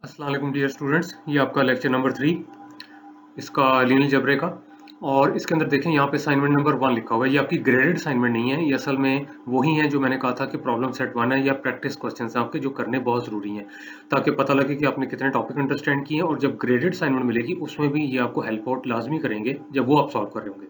अस्सलाम वालेकुम dear students, ये आपका लेक्चर नंबर 3 इसका लीनियर जबरे का। और इसके अंदर देखें यहाँ पे असाइनमेंट नंबर 1 लिखा हुआ है। ये आपकी ग्रेडेड असाइनमेंट नहीं है, ये असल में वही है जो मैंने कहा था कि प्रॉब्लम सेट 1 है या प्रैक्टिस क्वेश्चंस हैं आपके जो करने बहुत ज़रूरी हैं ताकि पता लगे कि आपने कितने टॉपिक अंडरस्टैंड किए हैं। और जब ग्रेडेड असाइनमेंट मिलेगी उसमें भी ये आपको हेल्प आउट लाजमी करेंगे जब वो आप सॉल्व कर रहे होंगे।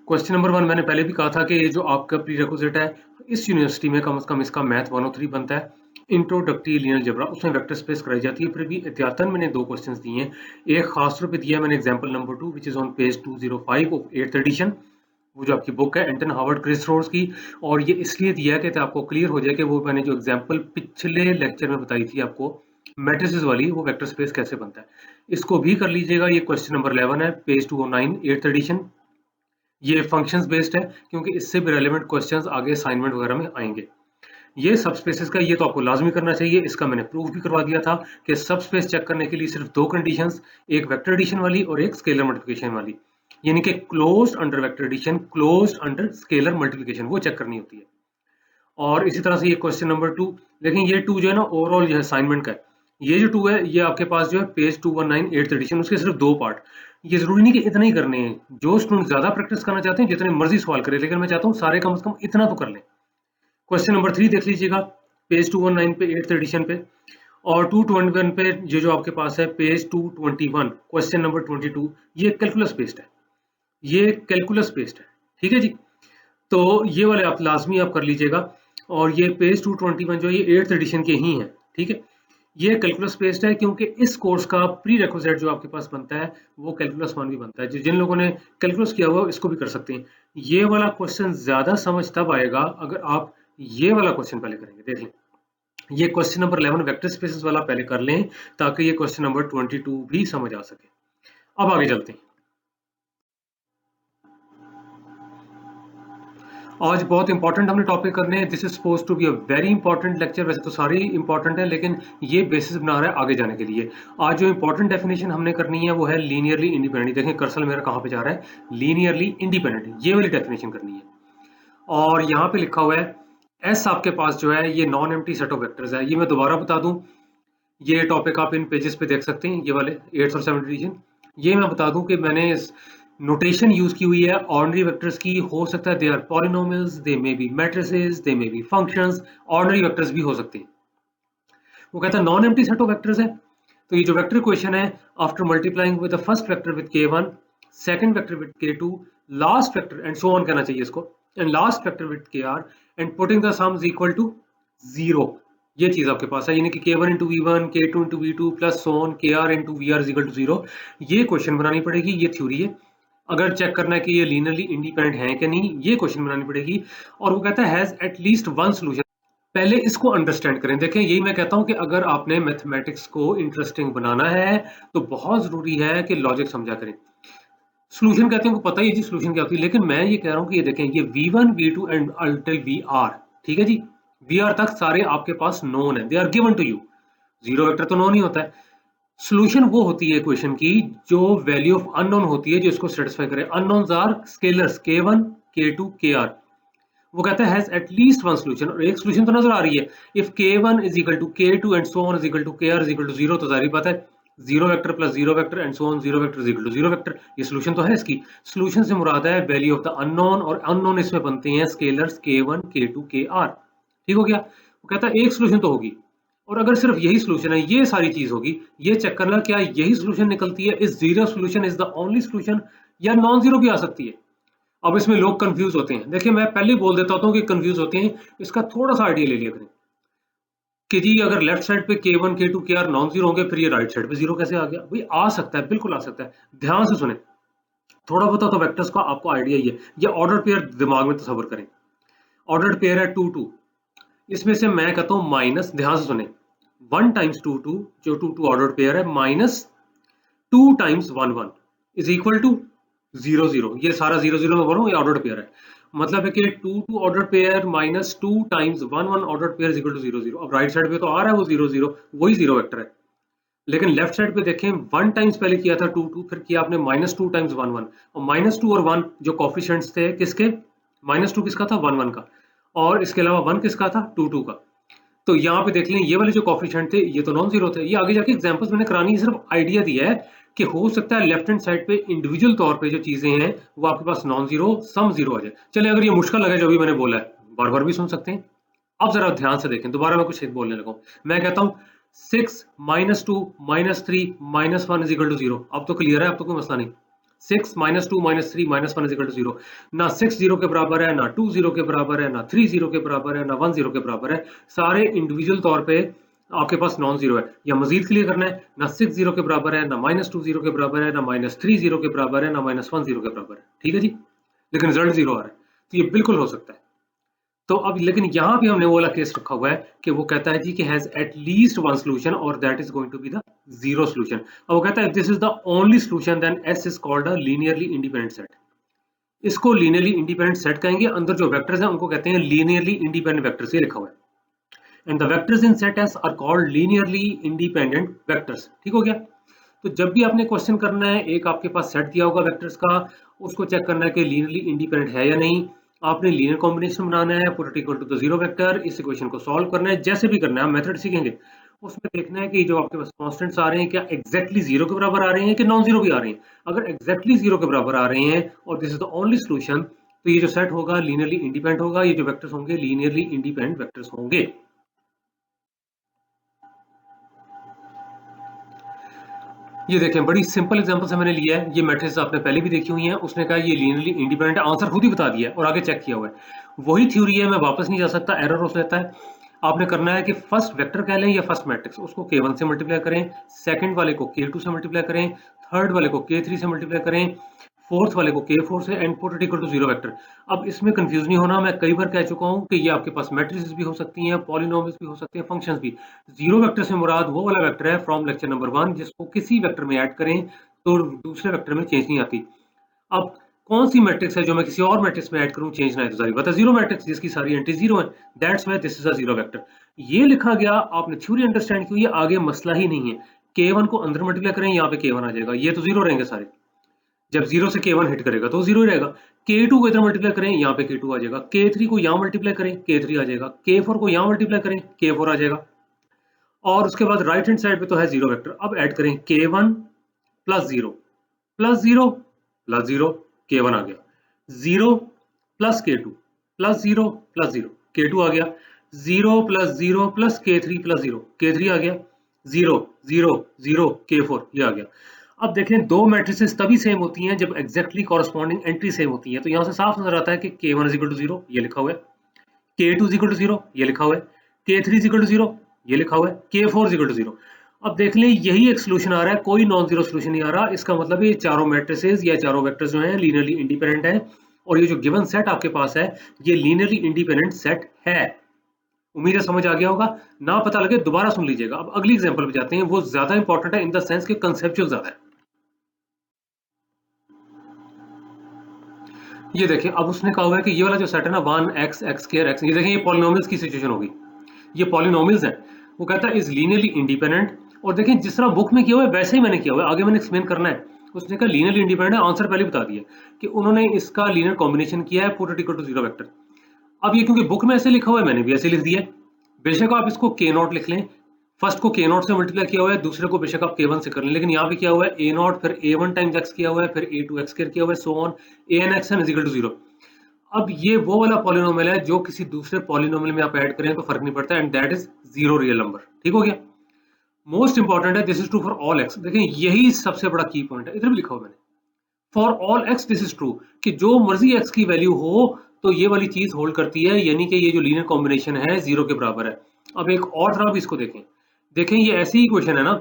क्वेश्चन नंबर 1 मैंने पहले भी कहा था कि ये जो आपका प्री रिक्विजिट है इस यूनिवर्सिटी में कम से कम इसका मैथ 103 बनता है। इंट्रोडक्टरी लीनियर जबरा उसमें वेक्टर स्पेस कराई जाती है। फिर भी एहतियातन मैंने दो क्वेश्चंस दिए हैं। एक खास तौर पे दिया है मैंने example number 2 which is on page 205 of 8th edition, वो जो आपकी बुक है एंटन हावर्ड क्रिस रोड्स की। और ये इसलिए दिया है कि आपको क्लियर हो जाए कि वो मैंने जो एग्जांपल पिछले लेक्चर में बताई थी आपको मैट्रिसेस वाली, वो वेक्टर स्पेस कैसे बनता है। इसको भी कर लीजिएगा। ये क्वेश्चन नंबर 11 है, पेज 209 8th एडिशन। ये फंक्शंस बेस्ड है क्योंकि इससे भी रेलेवेंट क्वेश्चंस आगे असाइनमेंट वगैरह में आएंगे। ये सब स्पेसेस का ये तो आपको लाजमी करना चाहिए। इसका मैंने प्रूफ भी करवा दिया था कि सब स्पेस चेक करने के लिए सिर्फ दो कंडीशंस, एक वेक्टर एडिशन वाली और एक स्केलर मल्टीप्लिकेशन वाली, यानी कि closed under vector addition, closed under scalar multiplication, वो चेक करनी होती है। और इसी तरह से ये क्वेश्चन नंबर 2, लेकिन ये 2 जो है ना ओवरऑल जो है असाइनमेंट का है। ये जो 2 है ये आपके पास जो है पेज 219 8th एडिशन, उसके सिर्फ दो पार्ट। ये जरूरी नहीं कि इतना ही करने हैं। जो स्टूडेंट ज्यादा प्रैक्टिस करना चाहते हैं जितने मर्जी सवाल करें, लेकिन मैं चाहता हूँ सारे कम से कम इतना तो कर लें। क्वेश्चन नंबर 3 देख लीजिएगा, पेज 219 पे 8th एडिशन पे। और 221 पे ये जो आपके पास है पेज 221 क्वेश्चन नंबर 22, ये कैलकुलस बेस्ड है। ये कैलकुलस बेस्ड है, ठीक है जी। तो ये वाले आप लाजमी आप कर लीजिएगा। और ये पेज 221 जो ये 8th एडिशन के ही हैं, ठीक है। ये कैलकुलस बेस्ड है क्योंकि इस कोर्स का प्री रिक्विजिट जो आपके पास बनता है वो कैलकुलस 1 भी बनता है। जिन लोगों ने कैलकुलस किया हुआ इसको भी कर सकते हैं। ये वाला क्वेश्चन ज्यादा समझ तब आएगा अगर आप ये वाला क्वेश्चन पहले करेंगे। देख लें, ये क्वेश्चन नंबर 11 वेक्टर स्पेसेस वाला पहले कर लें ताकि ये क्वेश्चन नंबर 22 भी समझ आ सके। अब आगे चलते हैं। आज बहुत इंपॉर्टेंट हमने टॉपिक करने हैं। This is suppose to be a very important lecture. वैसे तो सारी इंपॉर्टेंट है लेकिन ये बेसिस बना रहा है आगे जाने के लिए। आज जो इंपॉर्टेंट डेफिनेशन हमने करनी है वो है लीनियरली इंडिपेंडेंट। देखें कर्सर मेरा कहाँ पे जा रहा है, लीनियरली इंडिपेंडेंट, ये वाली डेफिनेशन करनी है। और यहाँ पे लिखा हुआ है एस आपके पास जो है ये non empty set of vectors है। ये मैं दोबारा बता दूं, ये टॉपिक आप इन पेजेस पे देख सकते हैं, ये वाले 8th और 7th एडिशन। ये मैं बता दूं कि मैंने नोटेशन यूज की हुई है ऑर्डिनरी वेक्टर्स की। हो सकता है they are polynomials, they may be matrices, they may be functions, ordinary vectors भी हो सकते हैं। वो कहता है non empty set of vectors है। तो ये जो वेक्टर इक्वेशन है, after multiplying with the first vector with k1, second vector with k2, last vector and so on कहना चाहिए इसको, and last vector with kr and putting the sums equal to 0। ये चीज आपके पास है, यानी कि k1 into v1, k2 into v2 plus so on kr into vr is equal to 0। ये क्वेश्चन बनानी पड़ेगी, ये थ्योरी है। अगर चेक करना है कि ये लीनियरली इंडिपेंडेंट है कि नहीं, ये क्वेश्चन बनानी पड़ेगी। और वो कहता है हैज एटलीस्ट वन सोल्यूशन। पहले इसको अंडरस्टैंड करें। देखें, यही मैं कहता हूं कि अगर आपने मैथमेटिक्स को इंटरेस्टिंग बनाना है तो बहुत जरूरी है कि लॉजिक समझा करें। सॉल्यूशन कहते हैं, को पता ही है जी सॉल्यूशन क्या होती है, लेकिन मैं ये कह रहा हूं कि ये देखें, ये v1 v2 एंड अल्टिल vr, ठीक है जी। vr तक सारे आपके पास नोन है, they are given to you. Zero vector तो नोन ही होता है। सॉल्यूशन वो होती है इक्वेशन की जो वैल्यू ऑफ अननोन होती है, जो इसको सेटिस्फाई करे। Unknowns are scalars k1 k2 kr। वो कहता है हैज एटलीस्ट वन सोल्यूशन, और एक सोल्यूशन तो नजर आ रही है। If k1 is equal to k2 and so on is equal to kr is equal to 0, तो जारी बात है zero vector plus zero vector and so on zero vector is equal to zero vector. ये solution तो है इसकी। Solution से मुराद है वैल्यू ऑफ द अननोन, और अननोन इसमें बनते हैं स्केलर्स k1 k2 kr। ठीक हो गया। वो कहता है एक सोल्यूशन तो होगी, और अगर सिर्फ यही सोल्यूशन है, ये सारी चीज होगी, ये चेक करना क्या यही सोल्यूशन निकलती है, is zero solution is the only solution, या नॉन जीरो भी आ सकती है। अब इसमें लोग कंफ्यूज होते हैं। देखिए, मैं पहले ही बोल देता हूं कि कंफ्यूज होते हैं। इसका थोड़ा सा आइडिया ले लिया करें कि जी अगर लेफ्ट साइड पे k1 k2 kr non zero होंगे, फिर ये राइट साइड पे जीरो कैसे आ गया? भाई आ सकता है, बिल्कुल आ सकता है। ध्यान से सुने, थोड़ा बहुत तो वेक्टर्स का आपको आइडिया ही है। ये ऑर्डर पेयर दिमाग में तस्वर करें। ऑर्डर पेयर है 2 2, इसमें से मैं कहता हूं माइनस, ध्यान से सुने, 1 टाइम्स 2 2, जो 2 2 ऑर्डर पेयर है, minus 2 times 1 1 is equal to 0 0। ये सारा 0 0 में बोलूं, ये ऑर्डर पेयर है। मतलब है कि 2 2 order pair minus 2 times 1 1 order pair is equal to 0 0। अब राइट साइड पे तो आ रहा है वो 0 0, वही जीरो वेक्टर है। लेकिन लेफ्ट साइड पे देखें, 1 टाइम्स पहले किया था 2 2, फिर किया आपने माइनस 2 टाइम्स 1 1, और माइनस 2 और 1 जो कॉफिशिएंट्स थे किसके, माइनस 2 किसका था, 1 1 का, और इसके अलावा 1 किसका था, 2 2 का। तो यहाँ पे देख लें ये वाले जो कोफिशिएंट थे ये तो नॉन जीरो थे। ये आगे जाके एग्जांपल्स मैंने करानी है, सिर्फ आइडिया दिया है कि हो सकता है लेफ्ट हैंड साइड पे इंडिविजुअल तौर पे जो चीजें हैं वो आपके पास नॉन जीरो सम जीरो आ जाए। चलिए अगर ये मुश्किल लगे जो भी मैंने बोला है बार बार भी सुन सकते हैं। अब जरा ध्यान से देखें, दोबारा मैं कुछ बोलने लगा हूं। मैं कहता हूं 6 -2 -3 -1 इज इक्वल टू 0। अब तो क्लियर है, अब तो कोई मसला नहीं। 6 -2 -3 -1 इज इक्वल टू 0। ना 6 0 के बराबर है, ना 2 0 के बराबर है, ना 3 0 के बराबर है, ना 1 0 के बराबर है। सारे इंडिविजुअल तौर पे आपके पास नॉन जीरो है। या मजीद क्लियर करना है, ना 6 0 के बराबर है, ना -2 0 के बराबर है, ना -3 0 के बराबर है, ना -1 0 के बराबर है। ठीक है जी, लेकिन रिजल्ट जीरो आ रहा है, तो ये बिल्कुल हो सकता है। तो अब लेकिन यहाँ पे हमने वो वाला केस रखा हुआ है कि वो कहता है जी कि has at least one solution और that is going to be the zero solution. अब वो कहता है this is the only solution then S is called a linearly independent set. इसको लीनियरली इंडिपेंडेंट सेट कहेंगे, अंदर जो वेक्टर्स हैं उनको कहते हैं लीनियरली इंडिपेंडेंट वेक्टर्स, ये लिखा हुआ है। And the vectors in set S R called linearly independent vectors. ठीक हो गया। तो जब भी आपने क्वेश्चन करना है, एक आपके पास सेट दिया होगा वेक्टर्स का, उसको चेक करना है कि लीनियरली इंडिपेंडेंट है या नहीं। आपने लीनियर कॉम्बिनेशन बनाना है, put it equal to the zero vector, इस इक्वेशन को सॉल्व करना है, जैसे भी करना है, आप मेथड सीखेंगे। उसमें देखना है कि जो आपके पास कांस्टेंट्स आ रहे हैं क्या एग्जैक्टली जीरो के बराबर आ रहे हैं कि नॉन जीरो भी आ रहे हैं। अगर एग्जैक्टली जीरो के बराबर आ रहे हैं और this is the only solution, तो ये जो सेट होगा लीनियरली इंडिपेंडेंट होगा, ये जो वेक्टर्स होंगे लीनियरली इंडिपेंडेंट वेक्टर्स होंगे। ये देखें, बड़ी सिंपल एग्जांपल से मैंने लिया है, ये मैट्रिक्स आपने पहले भी देखी हुई है। उसने कहा ये लीनियरली इंडिपेंडेंट है, आंसर खुद ही बता दिया है और आगे चेक किया हुआ है। वही थ्योरी है, मैं वापस नहीं जा सकता, एरर हो जाता है। आपने करना है कि फर्स्ट वेक्टर कह लें या फर्स्ट मैट्रिक्स, उसको k1 से मल्टीप्लाई करें, सेकंड वाले को k2 से मल्टीप्लाई करें, थर्ड वाले को k3 से मल्टीप्लाई करें, फोर्थ वाले को k4 से, and put it equal to zero vector. अब इसमें कंफ्यूज नहीं होना, मैं कई बार कह चुका हूं कि ये आपके पास मैट्रिसेस भी हो सकती हैं, पॉलिनोमियल्स भी हो सकते हैं, फंक्शंस भी। जीरो वेक्टर से मुराद वो वाला वेक्टर है फ्रॉम लेक्चर नंबर 1 जिसको किसी वेक्टर में ऐड करें तो दूसरे वेक्टर में चेंज नहीं आती। अब कौन सी मैट्रिक्स है जो मैं किसी और मैट्रिक्स में ऐड करूं चेंज ना है, तो जाहिर बात है जीरो मैट्रिक्स जिसकी सारी एंट्री जीरो है। That's why this is a zero vector. ये लिखा गया, आपने थ्योरी अंडरस्टैंड की, ये आगे मसला ही नहीं है। k1 को अंदर मल्टीप्लाई करें, यहाँ पे k1 आ जाएगा, ये तो जीरो रहेंगे सारे। जब जीरो से k1 हिट करेगा तो जीरो ही रहेगा। k2 को इधर मल्टीप्लाई करें, यहाँ पे k2 आ जाएगा। k3 को यहाँ मल्टीप्लाई करें, k3 आ जाएगा। k4 को यहाँ मल्टीप्लाई करें, k4 आ जाएगा। और उसके बाद राइट हैंड साइड पे तो है जीरो वेक्टर। अब ऐड करें k1 plus zero plus zero plus zero, k1 आ गया। Zero plus k2 plus zero plus zero, k2 आ गया। Zero plus zero plus k3 plus zero, k3 आ गया। जीरो जीरो जीरो, k4 ये आ गया। अब देखें, दो मैट्रिसेस तभी सेम होती हैं जब एग्जैक्टली कॉरस्पॉन्डिंग एंट्री सेम होती है। तो यहां से साफ नजर आता है कि k1 is equal to zero, ये लिखा हुआ है। k2 is equal to zero, ये लिखा हुआ है। k3 is equal to zero, ये लिखा हुआ है। k4 is equal to zero. अब देख लें, यही एक सोल्यूशन आ रहा है, कोई नॉन जीरो सोल्यूशन नहीं आ रहा। इसका मतलब ये चारों मैट्रिसेस या चारों वेक्टर्स जो हैं लीनियरली इंडिपेंडेंट हैं, और ये जो गिवन सेट आपके पास है ये लीनियरली इंडिपेंडेंट सेट है। उम्मीद है समझ आ गया होगा। ना पता लगे दोबारा सुन लीजिएगा। अब अगली एग्जांपल पे जाते हैं, वो ज्यादा इंपॉर्टेंट है इन द सेंस के कंसेप्चुअल ज्यादा है। ये देखिए, अब उसने कहा हुआ है कि ये वाला जो सेट है ना 1x x स्क्वायर x, ये देखें ये पॉलिनोमियल्स की सिचुएशन होगी, ये पॉलिनोमियल्स है। वो कहता है इज लीनियरली इंडिपेंडेंट, और देखें जिस तरह बुक में किया हुआ है वैसे ही मैंने किया हुआ है, आगे मैंने एक्सप्लेन करना है। उसने कहा लीनियरली इंडिपेंडेंट है, आंसर पहले बता दिया कि उन्होंने इसका लीनियर कॉम्बिनेशन किया है, put it equal to zero vector. अब ये क्योंकि बुक में ऐसे लिखा हुआ है मैंने भी ऐसे लिख दिया है। बेशक आप इसको k नॉट लिख लें, फर्स्ट को k नॉट से मल्टीप्लाई किया हुआ है, दूसरे को बेशक आप k1 से कर लें, लेकिन यहाँ पे किया हुआ है a नॉट फिर a1 टाइम्स x किया हुआ है, फिर a2 x स्क्वायर किया हुआ है, so on an xn is equal to zero. अब ये वो वाला पॉलिनोमियल है जो किसी दूसरे पॉलिनोमियल में आप ऐड करें तो फर्क नहीं पड़ता, and that is zero real number. ठीक हो गया। मोस्ट इंपॉर्टेंट है, this is true for all x. देखें यही सबसे बड़ा की पॉइंट है, इधर भी लिखा हुआ मैंने, for all x this is true, कि जो मर्जी एक्स की वैल्यू हो तो ये वाली चीज होल्ड करती है, यानी कि ये जो लीनियर कॉम्बिनेशन है जीरो के बराबर है। अब एक और तरह भी इसको देखें, देखें ये ऐसी ही क्वेश्चन है ना,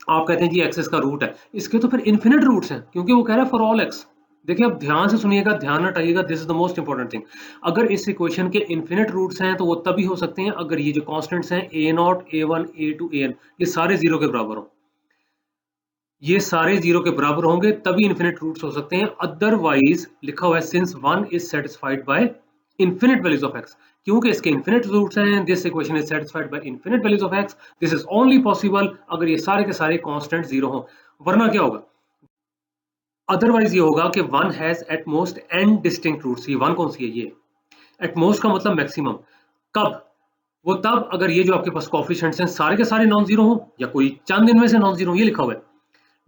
आप कहते हैं जी एक्स इसका रूट है, इसके तो फिर इन्फिनिट रूट्स हैं क्योंकि वो कह रहा है फॉर ऑल एक्स। देखिए अब ध्यान से सुनिएगा, ध्यान हटाइएगा, this is the most important thing. अगर इस इक्वेशन के इन्फिनिट रूट्स हैं तो वो तभी हो सकते हैं अगर ये जो कांस्टेंट्स हैं a not a1 a2 an ये सारे जीरो के बराबर हो, ये सारे जीरो के बराबर होंगे तभी इन्फिनिट रूट्स हो सकते हैं। अदरवाइज लिखा हुआ है since one is satisfied by infinite values of x, क्योंकि इसके इन्फिनिट रूट्स हैं, this equation is satisfied by infinite values of x. This is only possible अगर ये सारे के सारे कांस्टेंट जीरो हो, वरना क्या होगा, अदरवाइज ये होगा कि one has at most n distinct roots. ये वन कौन सी है, ये एट मोस्ट का मतलब मैक्सिमम। कब, वो तब अगर ये जो आपके पास कोफिशिएंट्स हैं सारे के सारे नॉन जीरो हो या कोई चंद इनमें से नॉन जीरो, ये लिखा हुआ है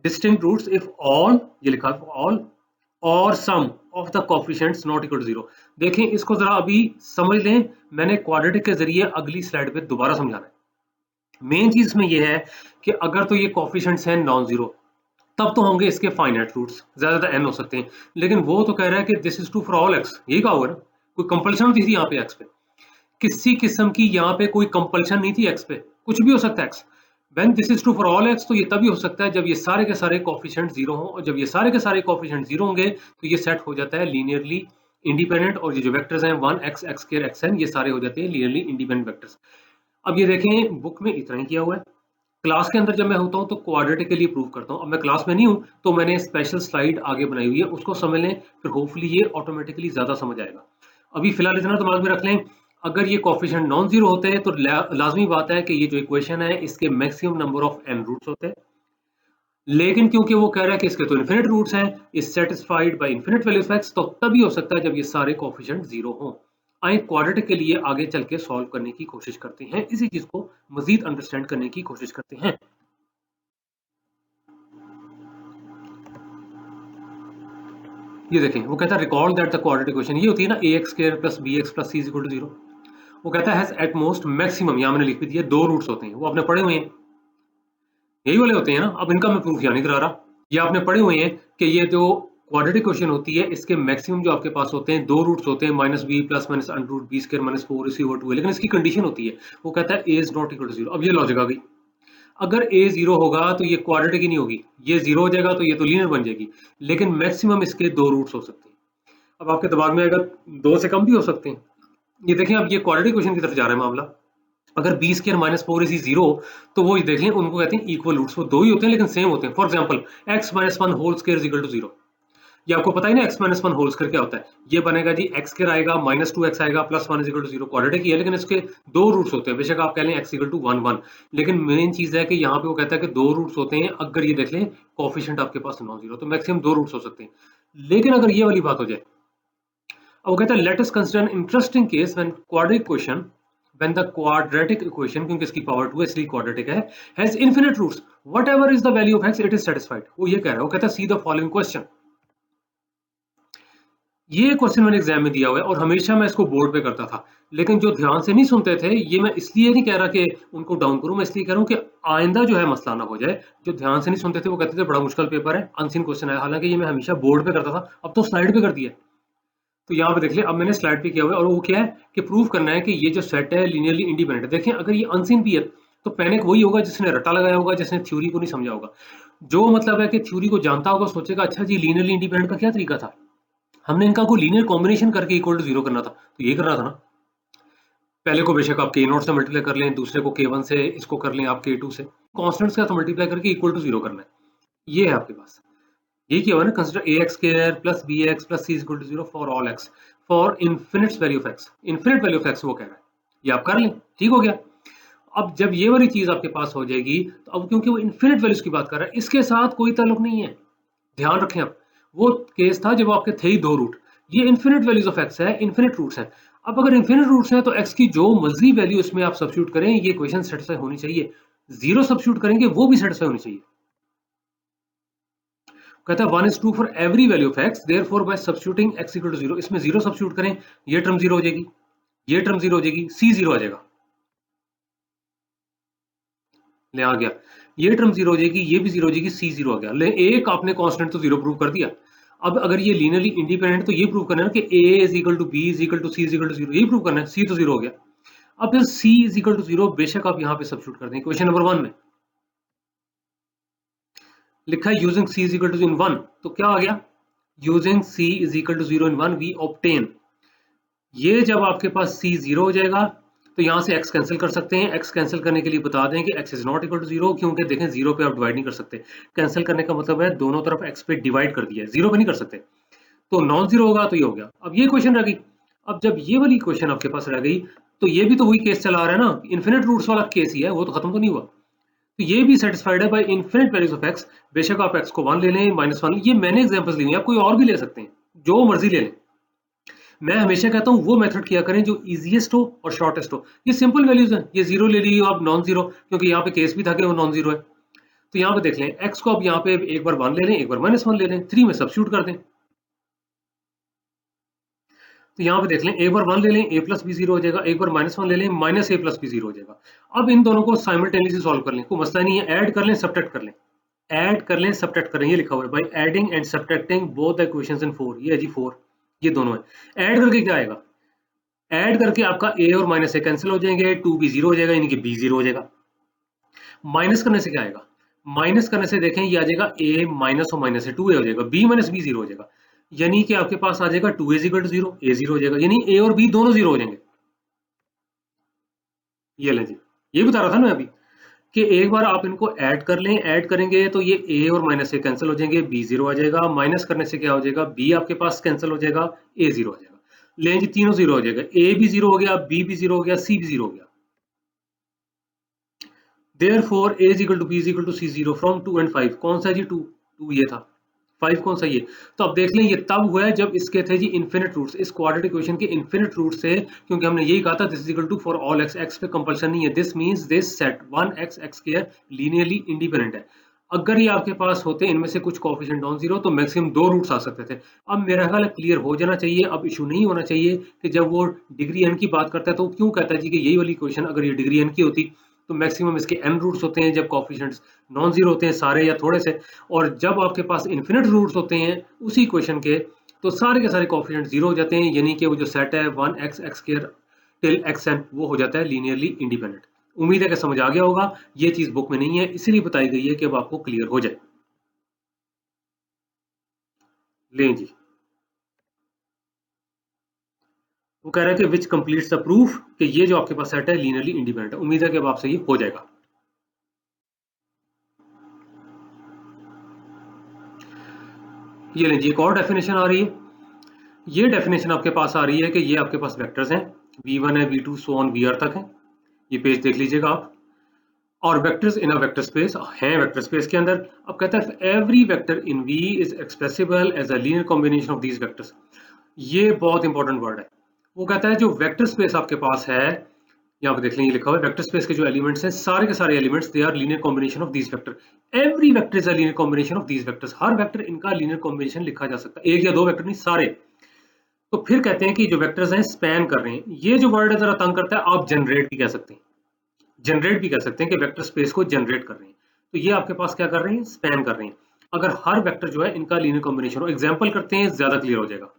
डिस्टिंक्ट रूट्स इफ ऑल, ये लिखा है ऑल और some of the coefficients not equal to zero. देखें इसको जरा अभी समझ लें, मैंने क्वाड्रेटिक के जरिए अगली स्लाइड पे दोबारा समझाना है। मेन चीज इसमें ये है कि अगर तो ये कोफिशिएंट्स हैं नॉन जीरो तब तो होंगे इसके फाइनाइट रूट्स, ज्यादा एन हो सकते हैं, लेकिन वो तो कह रहा है कि this is true for all x, यही कहा हुआ है ना, कोई कंपल्शन होती थी यहाँ पे एक्स पे, किसी किस्म की यहाँ पे कोई कंपल्शन नहीं थी एक्स पे, कुछ भी हो सकता है x. When this is true for all x तो ये तभी हो सकता है जब ये सारे के सारे कोफिशिएंट जीरो हों, और जब ये सारे के सारे कोफिशिएंट जीरो होंगे तो ये सेट हो जाता है लीनियरली इंडिपेंडेंट, और ये जो वेक्टर्स हैं one x x square x n, ये सारे हो जाते हैं लीनियरली इंडिपेंडेंट वेक्टर्स। अब ये देखें बुक में इतना ही किया हुआ है, क्लास के अंदर जब मैं होता हूँ तो क्वाड्रेटिक के लिए प्रूव करता हूँ। अब मैं क्लास में नहीं हूँ तो मैंने स्पेशल स्लाइड आगे बनाई हुई है, उसको समझ लें, फिर होपफुली ये ऑटोमेटिकली ज्यादा समझ आएगा। अभी फिलहाल इतना दिमाग में रख लें, अगर ये कोफिशिएंट नॉन जीरो होते हैं तो लाजमी बात है कि ये जो इक्वेशन है इसके maximum number of n roots होते हैं, लेकिन क्योंकि वो कह रहा है कि इसके तो इन्फिनिट रूट्स हैं, is satisfied by infinite value of x, तो तभी हो सकता है जब ये सारे कोफिशिएंट जीरो हों। आए क्वाड्रेटिक के लिए आगे चल के सॉल्व करने की कोशिश करते हैं, इसी चीज को मजीद अंडरस्टैंड करने की कोशिश करते हैं। ये देखें वो कहता है recall that the quadratic equation, ये होती है ना a x square plus b x plus c is equal to zero. वो कहता है एट मोस्ट मैक्सिमम, यहाँ मैंने लिख भी दिया, दो रूट्स होते हैं, वो आपने पढ़े हुए हैं, यही वाले होते हैं ना। अब इनका मैं प्रूफ यहाँ नहीं करा रहा, ये आपने पढ़े हुए हैं कि ये जो क्वाड्रेटिक क्वेश्चन होती है इसके मैक्सिमम जो आपके पास होते हैं दो रूट्स होते हैं, minus b plus minus under root b square minus four a c over two है, लेकिन इसकी कंडीशन होती है, वो कहता है a is not equal to zero. अब ये लॉजिक आ गई, अगर ए जीरो होगा तो ये क्वाड्रेटिक ही नहीं होगी, ये जीरो हो जाएगा तो ये तो लीनियर बन जाएगी, लेकिन मैक्सिमम इसके दो रूट्स हो सकते हैं। अब आपके दिमाग में आएगा दो से कम भी हो सकते हैं। ये देखें अब ये क्वाड्रेटिक क्वेश्चन की तरफ जा रहा है मामला, अगर b square minus four is zero तो वो देख लें उनको कहते हैं इक्वल रूट्स, वो दो ही होते हैं लेकिन सेम होते हैं। For example x minus one whole square is equal to zero, ये आपको पता ही ना x minus one whole square क्या होता है, ये बनेगा जी एक्स स्क्वायर आएगा माइनस टू एक्स आएगा plus one is equal to zero, quadratic ही है लेकिन इसके दो रूट्स होते हैं, बेशक आप कह लें x equal to one one, लेकिन मेन चीज है कि यहाँ पे वो कहता है कि दो रूट्स होते हैं। अगर ये देख लें कोफिशिएंट आपके पास नॉन जीरो तो मैक्सिमम दो रूट्स हो सकते हैं, लेकिन अगर ये वाली बात हो जाए, अब वो कहता है let us consider an interesting case when quadratic question, when the quadratic equation, क्योंकि इसकी पावर 2 है इसलिए क्वाड्रेटिक है, has infinite roots whatever is the value of x it is satisfied। वो ये कह रहा है, वो कहता है सी द फॉलोइंग क्वेश्चन, ये क्वेश्चन मैंने एग्जाम में दिया हुआ है और हमेशा मैं इसको बोर्ड पे करता था, लेकिन जो ध्यान से नहीं सुनते थे, ये मैं इसलिए नहीं कह रहा कि उनको डाउन करूं, मैं इसलिए कह रहा हूं कि आइंदा जो है मसला ना हो जाए। जो ध्यान से नहीं सुनते थे वो कहते थे बड़ा मुश्किल पेपर है, अनसीन क्वेश्चन है, हालांकि ये मैं हमेशा बोर्ड पे करता था, अब तो स्लाइड पे कर दिया। तो यहाँ पे देख ले, अब मैंने स्लाइड पे किया हुआ है और वो क्या है कि प्रूव करना है कि ये जो सेट है लीनियरली इंडिपेंडेंट है। देखें अगर ये अनसीन भी है तो पैनिक वही होगा जिसने रट्टा लगाया होगा, जिसने थ्योरी को नहीं समझा होगा। जो मतलब है कि थ्योरी को जानता होगा सोचेगा अच्छा जी लीनियरली इंडिपेंडेंट का क्या तरीका था, हमने इनका कोई लीनियर कॉम्बिनेशन करके इक्वल टू जीरो करना था, तो ये कर रहा था ना। पहले को बेशक आप के नॉट से मल्टीप्लाई कर लें, दूसरे को के वन से, इसको कर लें आप के टू से, कॉन्स्टेंट्स का तो मल्टीप्लाई करके इक्वल टू जीरो करना है, ये है आपके पास। ये क्या हुआ ना, consider a x square plus b x plus c is equal to zero for all x for infinite value of x, infinite value of x वो कह रहा है, ये आप कर लें, ठीक हो गया। अब जब ये वाली चीज आपके पास हो जाएगी तो अब क्योंकि वो इन्फिनिट वैल्यूज की बात कर रहा है, इसके साथ कोई ताल्लुक नहीं है, ध्यान रखें। अब वो केस था जब आपके थे ही दो रूट, ये इन्फिनिट वैल्यूज ऑफ एक्स है, इन्फिनिट रूट्स हैं। अब अगर इन्फिनिट रूट्स हैं तो एक्स की जो मर्जी वैल्यू इसमें आप सब्स्टिट्यूट करें, ये इक्वेशन सेटिस्फाई होनी चाहिए, जीरो सब्स्टिट्यूट करेंगे वो भी सेटिस्फाई होनी चाहिए। कहता है one is two for every value of x, therefore by substituting x equal to zero, इसमें जीरो सब्स्टिट्यूट करें, ये टर्म जीरो हो जाएगी, ये टर्म जीरो हो जाएगी, सी जीरो आ जाएगा, ले आ गया, ये टर्म जीरो हो जाएगी, ये भी जीरो हो जाएगी, सी जीरो आ गया, ले एक आपने कांस्टेंट तो जीरो प्रूव कर दिया। अब अगर ये लीनियरली इंडिपेंडेंट तो ये प्रूव करना है ना कि a is equal to b is equal to c is equal to zero, यही प्रूव करना है, सी तो जीरो हो गया। अब फिर c is equal to zero बेशक आप यहाँ पे सब्स्टिट्यूट कर दें, क्वेश्चन नंबर वन में लिखा है using c is equal to in one, तो क्या आ गया, using c is equal to zero in one we obtain, ये जब आपके पास सी जीरो हो जाएगा तो यहाँ से x कैंसिल कर सकते हैं। x कैंसिल करने के लिए बता दें कि x is not equal to zero, क्योंकि देखें जीरो पे आप डिवाइड नहीं कर सकते, कैंसिल करने का मतलब है दोनों तरफ x पे डिवाइड कर दिया है, जीरो पे नहीं कर सकते, तो नॉन जीरो होगा तो ये हो गया। अब ये क्वेश्चन रह गई, अब जब ये वाली क्वेश्चन आपके पास रह गई तो ये भी तो वही केस चला रहा है ना, इन्फिनिट रूट्स वाला केस ही है, वो तो खत्म तो नहीं हुआ, तो ये भी सेटिस्फाइड है by infinite values of x, बेशक आप x को वन ले लें माइनस वन, ये मैंने एग्जांपल्स ली हुई हैं, आप कोई और भी ले सकते हैं, जो मर्जी ले लें। मैं हमेशा कहता हूँ वो मेथड किया करें जो इजीएस्ट हो और शॉर्टेस्ट हो। ये सिंपल वैल्यूज हैं, ये जीरो ले लीजिए आप, नॉन जीरो, क्योंकि यहाँ पे केस भी था कि वो नॉन जीरो है। तो यहाँ पे देख लें, एक्स को अब यहाँ पे एक बार 1 ले लें, एक बार -1 ले लें, 3 में सब्स्टिट्यूट कर दें। तो यहाँ पे देख लें, एक बार 1 ले लें, a प्लस बी जीरो हो जाएगा, एक बार -1 ले लें, माइनस ए प्लस बी जीरो हो जाएगा। अब इन दोनों को साइमल्टेनियसली सॉल्व कर लें, कोई मसला नहीं है, ऐड कर लें, सब्ट्रैक्ट कर लें, ऐड कर लें, सब्ट्रैक्ट करें, ये लिखा हुआ है by adding and subtracting both the equations इन 4, ये है जी 4, ये दोनों है। ऐड करके क्या आएगा, ऐड करके आपका a और माइनस ए कैंसिल हो जाएंगे, 2b जीरो हो जाएगा, यानी कि b जीरो हो जाएगा। माइनस करने से क्या आएगा, माइनस करने से देखें ये आ जाएगा a माइनस और माइनस से 2a हो जाएगा, b माइनस b जीरो हो जाएगा, यानी कि आपके पास आ जाएगा 2a equal to zero, a zero हो जाएगा, यानी a और b दोनों जीरो हो जाएंगे। ये लें जी, ये बता रहा था मैं अभी कि एक बार आप इनको ऐड कर लें, ऐड करेंगे तो ये a और माइनस से कैंसिल हो जाएंगे, b जीरो आ जाएगा, माइनस करने से क्या हो जाएगा, b आपके पास कैंसिल हो जाएगा, a जीरो हो जाएगा। लें जी, तीनों जीरो हो जाएगा, a भी जीरो हो गया, b भी जीरो हो गया, c भी जीरो हो गया। Therefore a is equal to b is equal to c zero from 2 and 5। कौन सा जी 2, 2 ये था, 5 कौन सा ये। तो अब देख लें, ये तब हुआ है जब इसके थे जी इन्फिनिट रूट्स, इस क्वाड्रेटिक इक्वेशन के इन्फिनिट रूट्स थे, क्योंकि हमने यही कहा था this is equal to for all x, x पे कंपल्शन नहीं है, this means this set 1x x square linearly independent है। अगर ये आपके पास होते इनमें से कुछ कोएफिशिएंट नॉन जीरो तो मैक्सिमम 2 रूट्स आ सकते थे। अब मेरा ख्याल है क्लियर हो जाना चाहिए, अब इशू नहीं होना चाहिए कि जब वो डिग्री n की बात करता है तो क्यों कहता है जी कि यही वाली इक्वेशन अगर ये डिग्री n की होती तो मैक्सिमम इसके n रूट्स होते हैं जब कोएफिशिएंट्स नॉन जीरो होते हैं सारे या थोड़े से, और जब आपके पास इन्फिनिट रूट्स होते हैं उसी इक्वेशन के तो सारे के सारे कोएफिशिएंट जीरो हो जाते हैं, यानी कि वो जो सेट है 1x x square till xn वो हो जाता है लीनियरली इंडिपेंडेंट। उम्मीद है कि समझ आ गया होगा, ये चीज बुक में नहीं है इसीलिए बताई गई है कि अब आपको क्लियर हो जाए। लें जी, वो कह रहा है कि विच कंप्लीट्स द प्रूफ कि ये जो आपके पास सेट है लीनियरली इंडिपेंडेंट है। उम्मीद है कि अब आपसे ये हो जाएगा। ये लें जी, एक और डेफिनेशन आ रही है। ये डेफिनेशन आपके पास आ रही है कि ये आपके पास वेक्टर्स हैं, v1 है, v2 सो ऑन vr तक है। ये पेज देख लीजिएगा आप, और vectors in a vector space हैं वेक्टर स्पेस के अंदर। अब कहता है every vector in v is expressible as a linear combination of these vectors. ये बहुत इंपॉर्टेंट वर्ड है। वो कहता है जो वेक्टर स्पेस आपके पास है, यहाँ पे देख लें, ये लिखा हुआ है वेक्टर स्पेस के जो एलिमेंट्स हैं सारे के सारे elements they are linear combination of these vector. Every vector is a linear combination of these vectors. हर वेक्टर इनका लीनियर कॉम्बिनेशन लिखा जा सकता है, एक या दो वेक्टर नहीं, सारे। तो फिर कहते हैं कि जो वेक्टर्स हैं स्पैन कर रहे हैं। ये जो वर्ड है जरा तंग करता है, आप जनरेट भी कह सकते हैं, जनरेट भी कह सकते हैं कि वेक्टर स्पेस को जनरेट कर रहे हैं। तो ये आपके पास क्या कर रहे हैं, स्पैन कर रहे हैं। अगर हर वेक्टर जो है इनका लीनियर कॉम्बिनेशन हो, एग्जांपल करते हैं ज्यादा क्लियर हो जाएगा।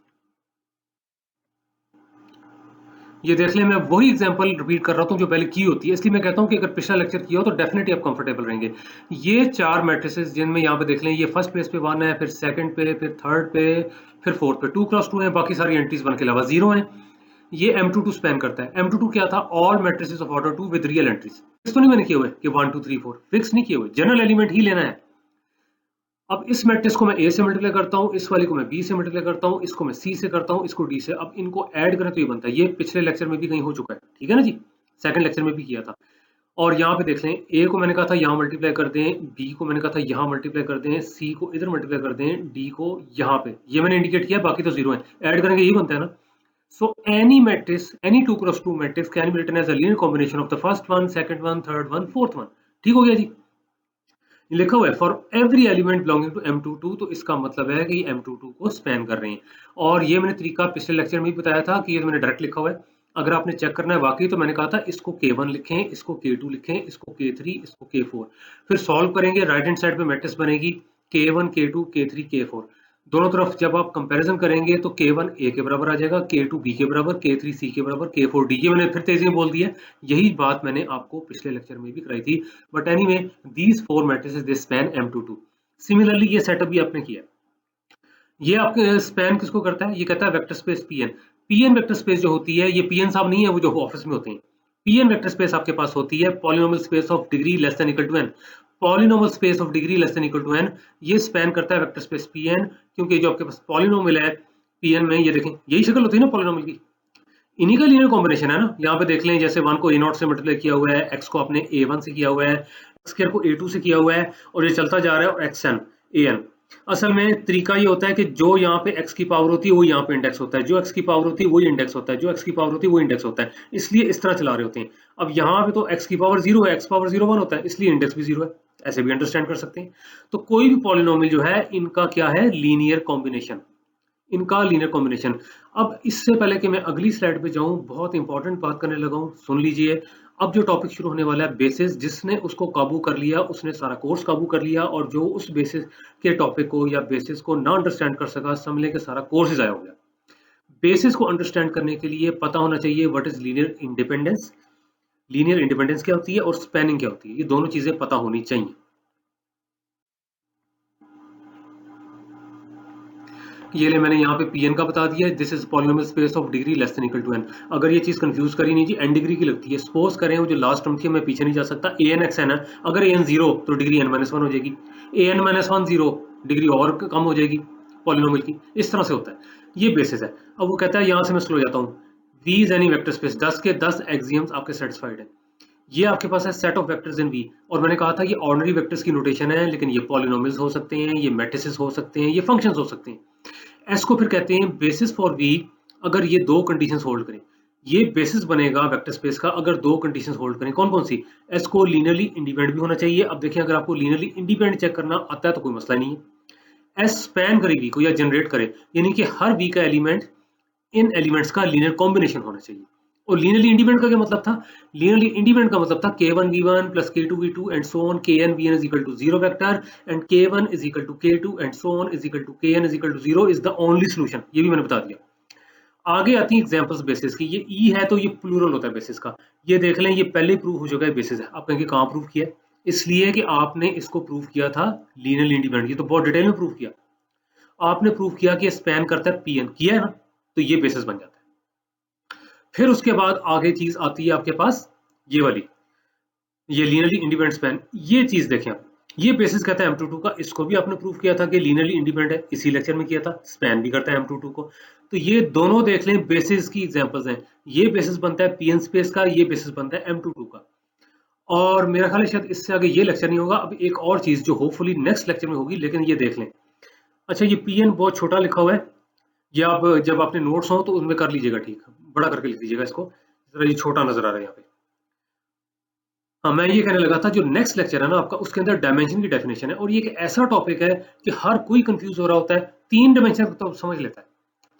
ये देख लें, मैं वही एग्जांपल रिपीट कर रहा हूँ जो पहले की होती है, इसलिए मैं कहता हूँ कि अगर पिछला लेक्चर किया हो तो डेफिनेटली आप कंफर्टेबल रहेंगे। ये चार मैट्रिसेस जिनमें यहाँ पे देख लें, ये फर्स्ट प्लेस पे 1 है, फिर सेकंड पे, फिर थर्ड पे, फिर फोर्थ पे 2x2 है, बाकी सारी एंट्रीज 1 के अलावा 0 है। ये M22 स्पैन करता है। M22 क्या था, all matrices of order 2 with real entries. Fix तो नहीं मैंने किए हुए कि 1 2 3 4 फिक्स नहीं किए हुए, जनरल एलिमेंट ही लेना है। अब इस मैट्रिक्स को मैं A से मल्टीप्लाई करता हूँ, इस वाले को मैं B से मल्टीप्लाई करता हूँ, इसको मैं C से करता हूँ, इसको D से। अब इनको ऐड करें तो ये बनता है, ये पिछले लेक्चर में भी कहीं हो चुका है, ठीक है ना जी, सेकंड लेक्चर में भी किया था। और यहाँ पे देख लें, A को मैंने कहा था यहाँ मल्टीप्लाई कर दें, B को मैंने कहा था यहाँ मल्टीप्लाई कर दें, C को इधर मल्टीप्लाई कर दें, D को यहाँ पे, ये मैंने इंडिकेट किया, बाकी तो जीरो है, ऐड करेंगे यही बनता है ना। So any matrix, any 2x2 matrix can be written as a linear combination of the first one, second one, third one, fourth one. ठीक हो गया जी, लिखा हुआ है for every element belonging to M22, तो इसका मतलब है कि M22 को स्पैन कर रहे हैं। और ये मैंने तरीका पिछले लेक्चर में भी बताया था कि ये मैंने डायरेक्ट लिखा हुआ है। अगर आपने चेक करना है वाकई तो मैंने कहा था इसको K1 लिखें, इसको K2 लिखें, इसको K3, इसको K4, फिर सॉल्व करेंगे, राइट हैंड साइड पे मैट्रिक्स बनेगी K1 K2 K3 K4। दोनों तरफ जब आप कंपैरिजन करेंगे तो K1 A के बराबर आ जाएगा, K2 B के बराबर, K3 C के बराबर, K4 D। ये मैंने फिर तेजी में बोल दिया, यही बात मैंने आपको पिछले लेक्चर में भी कराई थी। But anyway, these four matrices they span M22। Similarly ये सेटअप भी आपने किया। ये आपके स्पैन किसको करता है, ये कहता है vector space Pn। Pn vector space जो होती है, ये Pn साहब नहीं है वो जो ऑफिस में होते हैं। Pn वेक्टर स्पेस आपके पास होती है polynomial space of degree less than equal to n। Polynomial space of degree less than equal to n, ये स्पैन करता है वेक्टर स्पेस Pn, क्योंकि जो आपके पास पॉलिनोमियल है Pn में, ये देखें यही शक्ल होती है ना पॉलिनोमियल की, इन्हीं का लीनियर कॉम्बिनेशन है ना। यहाँ पे देख लें, जैसे 1 को A0 से मल्टीप्लाई किया हुआ है, x को आपने A1 से किया हुआ है, x स्क्वायर को A2 से किया हुआ है, और ये चलता जा रहा है xn an। असल में तरीका ये होता है कि जो यहाँ पे x की पावर होती है वो यहाँ पे इंडेक्स होता है, जो x की पावर होती है वही इंडेक्स होता है, जो x की पावर होती है वो इंडेक्स होता है, इसलिए इस तरह चला रहे होते हैं। अब यहाँ पे तो x की पावर 0 है, x पावर 0 1 होता है, इसलिए इंडेक्स भी 0 है, ऐसे भी अंडरस्टैंड कर सकते हैं। तो कोई भी पॉलिनोमियल जो है इनका क्या है, लीनियर कॉम्बिनेशन, इनका लीनियर कॉम्बिनेशन। अब इससे पहले कि मैं अगली स्लाइड पे जाऊं, बहुत इंपॉर्टेंट बात करने लगा हूं, सुन लीजिए। अब जो टॉपिक शुरू होने वाला है बेसिस, जिसने उसको काबू कर लिया उसने सारा कोर्स काबू कर लिया, और जो उस बेसिस के टॉपिक को या बेसिस को ना अंडरस्टैंड कर सका, समझ लें कि सारा कोर्स ही जाया हो गया। बेसिस को अंडरस्टैंड करने के लिए पता होना चाहिए what is linear independence, linear independence क्या होती है और स्पैनिंग क्या होती है, ये दोनों चीजें पता होनी चाहिए। ये ले मैंने यहाँ पे Pn का बता दिया, this is polynomial space of degree less than equal to n। अगर ये चीज कंफ्यूज करी नहीं जी, n डिग्री की लगती है, सपोज करें वो जो लास्ट टर्म थी मैं पीछे नहीं जा सकता, an xn है, अगर an 0 तो डिग्री n -1 हो जाएगी, an -1 0 डिग्री और कम हो जाएगी पॉलिनोमियल की, इस तरह से होता है, ये बेसिस है। अब वो कहता है, यहाँ से मैं स्लो जाता हूँ, V is any vector space, 10 के 10 एक्सियम्स आपके सेटिस्फाइड है, ये आपके पास है set of vectors in V। और मैंने कहा था ये ऑर्डिनरी वेक्टर्स की नोटेशन है, लेकिन ये पॉलिनोमियल्स हो सकते हैं, ये मैट्रिसेस हो सकते हैं, ये फंक्शंस हो सकते हैं। एस को फिर कहते हैं बेसिस फॉर वी, अगर ये दो कंडीशंस होल्ड करें, ये बेसिस बनेगा वेक्टर स्पेस का अगर दो कंडीशंस होल्ड करें। कौन कौन सी? एस को लीनियरली इंडिपेंडेंट भी होना चाहिए। अब देखिए, अगर आपको लीनियरली इंडिपेंडेंट चेक करना आता है तो कोई मसला नहीं है। एस स्पैन करे वी को या जनरेट करे, यानी कि हर वी का एलिमेंट इन एलिमेंट्स का लीनियर कॉम्बिनेशन होना चाहिए। और लीनियरली इंडिपेंडेंट का क्या मतलब था? लीनियरली इंडिपेंडेंट का मतलब था k1v1 plus k2v2 and so on, kn is equal to 0 vector and k1 is equal to k2 and so on is equal to kn is equal to 0 is the only solution। ये भी मैंने बता दिया। आगे आती है examples basis की। ये ई है तो ये प्लूरल होता है बेसिस का, ये देख लें, ये पहले प्रूव हो चुका है बेसिस है। आप कहेंगे कहाँ प्रूव किया है? इसलिए कि आपने इसको प्रूव किया था लीनियरली इंडिपेंडेंट, ये तो बहुत डिटेल में प्रूव किया। आपने प्रूव किया कि स्पैन करता है पीएन, किया है ना, तो ये बेसिस बन जाता है। फिर उसके बाद आगे चीज आती है आपके पास ये वाली, ये लीनियरली इंडिपेंडेंट स्पैन। ये चीज देखें आप, ये बेसिस कहता है M22 का, इसको भी आपने प्रूव किया था कि लीनियरली इंडिपेंडेंट है, इसी लेक्चर में किया था। स्पैन भी करता है M22 को। तो ये दोनों देख लें बेसिस की एग्जांपल्स हैं। ये बेसिस बनता है पीएन स्पेस का, ये बेसिस बनता है M22 का। और मेरा ख्याल है शायद इससे आगे ये लेक्चर नहीं होगा। अब एक और चीज जो होपफुली नेक्स्ट लेक्चर में होगी, लेकिन ये देख लें। अच्छा, ये पीएन बहुत छोटा लिखा हुआ है, ये आप जब आपने नोट्स हो तो उनमें कर लीजिएगा, ठीक, बड़ा करके लिख लीजिएगा इसको, जरा ये छोटा नजर आ रहा है यहाँ पे। हाँ, मैं ये कहने लगा था, जो नेक्स्ट लेक्चर है ना आपका, उसके अंदर डायमेंशन की डेफिनेशन है, और ये एक ऐसा टॉपिक है कि हर कोई कंफ्यूज हो रहा होता है। 3 डायमेंशन तो समझ लेता है,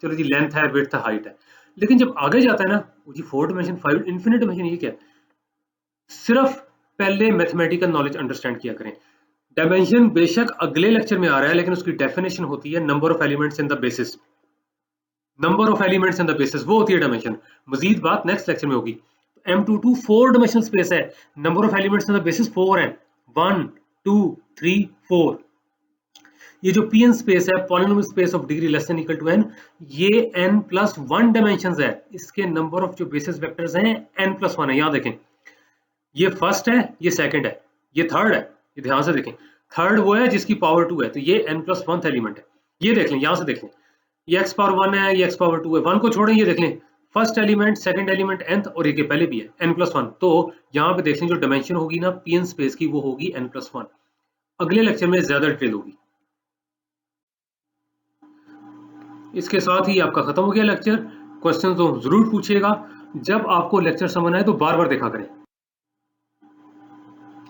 चलो जी, लेंथ है, विड्थ है, हाइट है, लेकिन जब आगे जाता है ना, वो जी 4 डायमेंशन, 5 इन्फिनिट डायमेंशन, ये क्या है? सिर्फ पहले मैथमेटिकल नॉलेज अंडरस्टैंड किया करें। डायमेंशन बेशक अगले लेक्चर में आ रहा है, लेकिन उसकी डेफिनेशन होती है number of elements in the basis, number of elements in the basis, वो होती है डायमेंशन। मजीद बात नेक्स्ट लेक्चर में होगी। M22 4 डायमेंशनल स्पेस है, number of elements in the basis 4 है, 1 2 3 4। ये जो Pn स्पेस है, polynomial space of degree less than equal to n, ये n+1 डायमेंशंस है। इसके नंबर ऑफ जो बेसिस वेक्टर्स हैं n+1 है। यहाँ देखें, ये फर्स्ट है, ये सेकंड है, ये थर्ड है, ये ध्यान से देखें, थर्ड वो है जिसकी पावर 2 है, तो ये n+1 एलिमेंट है। ये देख लें, यहाँ से देख लें, ये x पावर 1 है, ये x पावर 2 है, 1 को छोड़ें, ये देख लें, first element, second element nth, और ये पहले भी है n+1। तो यहाँ पे देख लें, जो डायमेंशन होगी ना Pn स्पेस की, वो होगी n+1। अगले लेक्चर में ज्यादा डिटेल होगी। इसके साथ ही आपका खत्म हो गया लेक्चर। क्वेश्चन तो जरूर पूछिएगा, जब आपको लेक्चर समझ आए तो बार बार देखा करें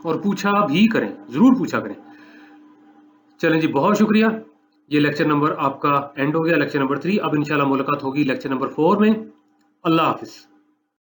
और पूछा भी करें, जरूर पूछा करें। चलें जी, बहुत शुक्रिया। ये लेक्चर नंबर आपका एंड हो गया, लेक्चर नंबर 3। अब इंशाल्लाह मुलाकात होगी लेक्चर नंबर 4 में। अल्लाह हाफिज।